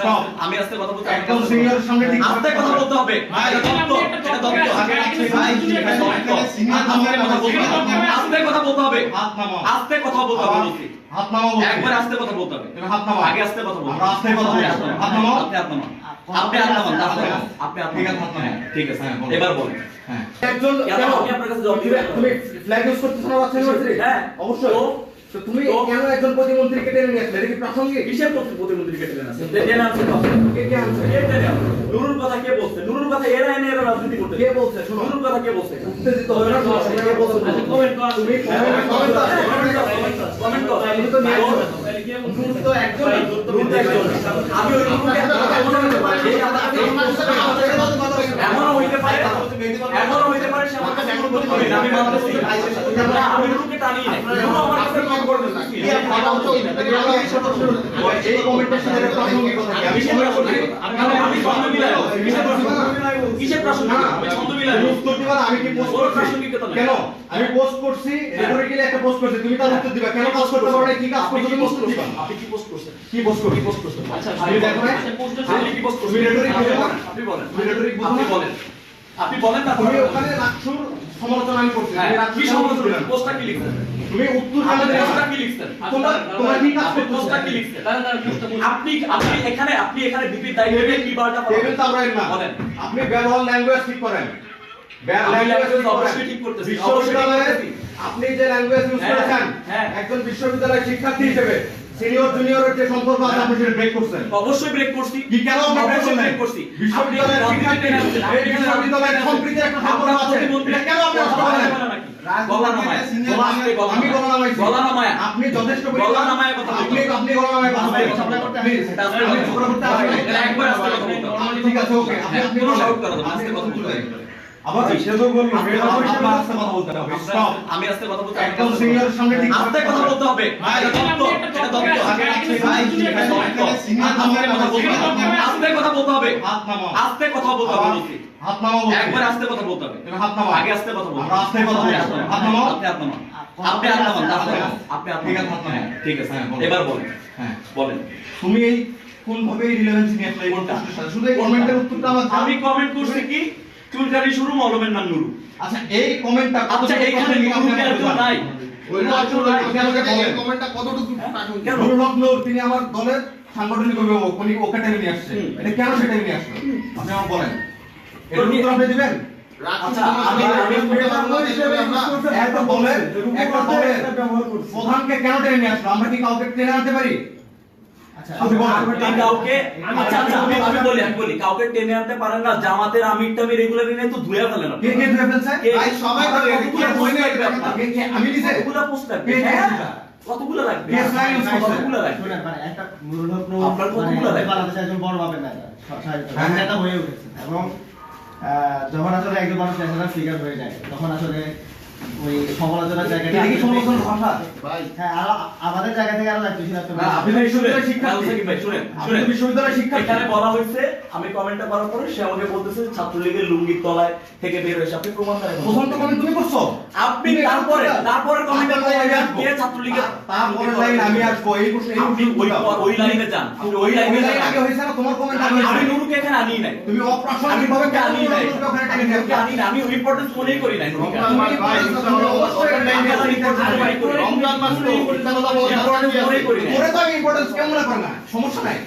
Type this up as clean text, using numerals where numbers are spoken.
Stop. আমি আজকে কথা বলতে একদম সিনিয়রের সামনে ঠিক আস্তে কথা বলতে হবে। এটা দত্ত, এটা দত্ত। আস্তে কথা বলতে হবে। হাত নামাও। আস্তে কথা বলতে হবে বলছি। হাত নামাও বলছি। একবার আস্তে কথা বলতে হবে। তুমি হাত নামাও। আগে আস্তে কথা বলতে আমরা আস্তে কথা বলবো। হাত নামাও। আপনি হাত নামান। আপনি হাত নামান। আপনি হাত ঠিক আছে, হাত নামাও। ঠিক আছে। হ্যাঁ, বলো। এবার বলেন। হ্যাঁ। একজন কেন আমি আপনার কাছে জবাব দিব? তুমি ফ্ল্যাগ ইউজ করতেছ না বাচ্চা ইউনিভার্সিটি? হ্যাঁ, অবশ্যই। তো তুমি কেন একজন প্রতিমন্ত্রীকে টেনে নিয়ে আসলে? এটা কি প্রাসঙ্গিক? কিসের প্রতিমন্ত্রী কেটে দেন আছে? দেন আছে কথা। কে কে আনছে? কে দেন? নুরুর কথা কে বলছে? নুরুর কথা এরা এনে এরা রাজনীতি করতে। কে বলছে? শোনো, নুরুর কথা কে বলছে? উত্তেজিত হবে না, শোনো, কে বলছে? কমেন্ট কর। তুমি কমেন্ট কর। তুমি তো নিয়ে আসছো। নূর তো একজন, নূর তো একজন। আমি ওই নুরুকে এমনও হইতে পারে সে আমার কাছে এমন করতে পারে আমি মানতেছি না, আমি নুরুকে টানি নাই। নুরু আমার কাছে কম করবে না। এই কমেন্টের সাথে একটা প্রাসঙ্গিকতা কি? আমি মনে করি আমি ছন্দ মিলাই। কিসের প্রাসঙ্গিক? আমি ছন্দ মিলাই। তুমি উত্তর দিবা না, আমি কি পোস্ট ওর করছি? প্রাসঙ্গিকতা নাই। কেন? আমি পোস্ট করছি, রেটরিক্যালি একটা পোস্ট করছি। তুমি তার উত্তর দিবা। কেন কাজ করতে পারো না? কি কাজ করছো তুমি উত্তর দিবা। আপনি কি পোস্ট করছেন? কি পোস্ট করছো? কি পোস্ট করছেন? আচ্ছা আমি দেখো না? আপনি কি পোস্ট করছেন? তুমি rhetoric বুঝো না? আপনি বলেন। তুমি rhetoric বুঝো আপনি না? বলেন। আপনি বলেন না। তুমি ওখানে রাকসুর সমালোচনা আমি করছি। হ্যাঁ, তুমি রাকসুর কি সমালোচনা সমালোচনা? দিলাম। পোস্টটা কি লিখছেন? তুমি উত্তর কেন আপনি দিলে পোস্টটা না? কি লিখছেন? তোমরা কি কাজ আপনি করতেছো? পোস্টটা কি লিখছেন? আপনি এখানে বিপির দায়িত্ব নিয়ে কি বার্তা টেবিল পাঠাবেন? চাপড়াইন না। বলেন। আপনি ব্যবহার ল্যাঙ্গুয়েজ ঠিক করেন। আমি ল্যাঙ্গুয়েজ language অবশ্যই ঠিক করতেছি, বিশ্ববিদ্যালয়ে অবশ্যই ঠিক আপনি যে ল্যাঙ্গুয়েজ ইউজ হ্যাঁ, করেছেন, হ্যাঁ। একজন বিশ্ববিদ্যালয়ের শিক্ষার্থী হিসেবে সিনিয়র জুনিয়রের যে সম্পর্ক আছে আপনি সেটা ব্রেক করছেন। অবশ্যই ব্রেক করছি। কি কেন আপনি ব্রেক অবশ্যই করলেন? ব্রেক করছি। বিশ্ববিদ্যালয়ের আপনি শিক্ষার্থী, রাজনীতি এই বিশ্ববিদ্যালয়ের সম্প্রীতির একটা সম্পর্ক আপনার আছে। প্রতিমন্ত্রী এটা কেন আপনি অস্বীকার করেন? গলা নামায়। আমি গলা নামাইছি। গলা নামায়। আপনি যথেষ্ট গলা নামায় কথা বলতে হবে। আপনি গলা নামায় কথা আস্তে বলতে কথা হবে। বলতে হবে। প্লিজ, এটা আস্তে আপনি কথা ঝগড়া করতে বলতে হবে। আসবেন। এটা একবার আস্তে কথা বলতে হবে। ঠিক আছে, ওকে। আপনি হ্যাঁ, আপনি কোনো বলেন। ডাউট করা যাবে না, আপনি আস্তে কথা বলতে হবে। আবার সে তো বলল আপনার আস্তে কথা বলতে হবে। স্টপ। আমি আস্তে কথা বলতে একদম সিনিয়রের সামনে ঠিক আস্তে কথা বলতে হবে। এটা দত্ত, এটা দত্ত। আস্তে কথা বলতে হবে। হাত নামাও। আস্তে কথা বলতে হবে বলছি। হাত নামাও বলছি। একবার আস্তে কথা বলতে হবে। তুমি হাত নামাও। আগে আস্তে কথা বলতে আমরা আস্তে কথা বলবো। হাত নামাও। আপনি হাত নামান। আপনি হাত নামান। আপনি হাত ঠিক আছে, নামান। হাত নামাও। হ্যাঁ, ঠিক আছে। হ্যাঁ, বলো। এবার বলেন। হ্যাঁ। বলেন। তুমি এই কোন ভাবে রিলেভেন্স নিয়ে অ্যাপ্লাই করতে শুধু এই কমেন্টের উত্তরটা আমার আমি কমেন্ট করছি কি চুলকানি শুরু মলমের নাম নুরু। আচ্ছা এই কমেন্টটা আচ্ছা এইখানে নুরু কি আর কেউ নাই? কমেন্টটা কতটুকু প্রাসঙ্গিক? কেন? নুরুল হক নূর তিনি আমার দলের সাংগঠনিক অভিভাবক, উনি ওকে টেনে নিয়ে আসছে। এটা কেন সেটা নিয়ে আসলো আপনি আমাকে বলেন। এর উত্তর আপনি দিবেন? আচ্ছা আমি একটা দলের প্রধানকে কেন টেনে নিয়ে আসলো? আমরা কি কাউকে টেনে আনতে পারি? আপনি বলেন। কাউকে আচ্ছা আমি বলি কাউকে টেনে আনতে পারেন না। জামাতের আমির টামির এগুলো নিয়ে তো ধুয়ে ফেলেন আপনি। কে কে ধরে ফেলছে? ভাই সবাই ধরে কতগুলো পোস্ট লাগবে আপনার? আমি নিজে কতগুলো পোস্ট লাগবে? কে কে হ্যাঁ, সেটা? কতগুলো লাগবে? কে স্লাইড ইউজ করছে? কতগুলো লাগবে? শুনেন, মানে একটা নুরুল হক নূর আপনার কতগুলো মানে লাগবে? বাংলাদেশের একজন বড় মাপের নেতা, হ্যাঁ। নেতা হয়ে উঠেছেন এবং যখন আসলে একজন মানুষ ন্যাশনাল ফিগার হয়ে যায় তখন আসলে ওই সমালোচনার জায়গাটা এটা কি সমালোচনার ভাষা? ভাই হ্যাঁ আরো আমাদের জায়গা থেকে আরো লাগবে সেটা না, আপনি তো বিশ্ববিদ্যালয়ের শুনেন, শিক্ষার্থী। সাকিব ভাই, শুনেন, আপনি শুনেন। তো বিশ্ববিদ্যালয়ের শিক্ষার্থী। এখানে বলা হয়েছে আমি কমেন্টটা করার পরে সে আমাকে বলতেছে ছাত্রলীগের লুঙ্গির তলায় থেকে বের হয়েছে। আপনি প্রমাণ করেন। প্রথম তো কমেন্ট তুমি করছো। আপনি তারপরে কমেন্টটা কে ছাত্রলীগের তারপরে লাইন আমি আসবো এই প্রশ্ন এই আপনি ওই লাইনে যান। আপনি ওই লাইনে লাইন আগে যান। হয়েছে না তোমার কমেন্ট আগে আমি হয়েছে। নুরুকে এখানে আনি নাই। তুমি অপ্রাসঙ্গিক ভাবে কেন আনি নাই। নুরুলকে ওখানে টেনে আমি নিয়ে নুরুকে আনি নাই। আমি ইম্পর্টেন্স মনেই করি নাই নুরুকে। রমজান মাস ভাই রমজান মাস তো ইম্পর্টেন্স মনেই করি নাই। পরে তো আমি ইম্পর্টেন্স কেমন না করে না সমস্যা নাই।